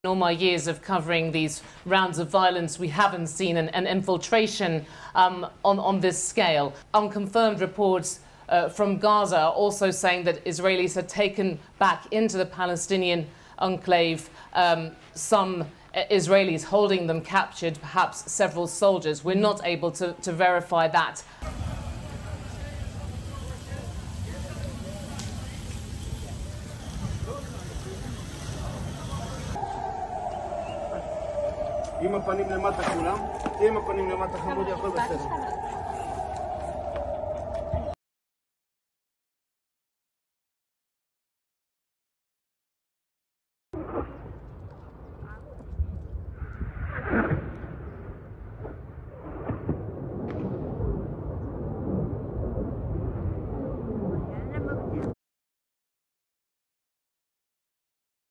In all my years of covering these rounds of violence, we haven't seen an infiltration on this scale. Unconfirmed reports from Gaza are also saying that Israelis had taken back into the Palestinian enclave some Israelis, holding them captured, perhaps several soldiers. We're not able to verify that. עם הפנים למטה כולם, עם הפנים למטה חמודי, הכל בסדר.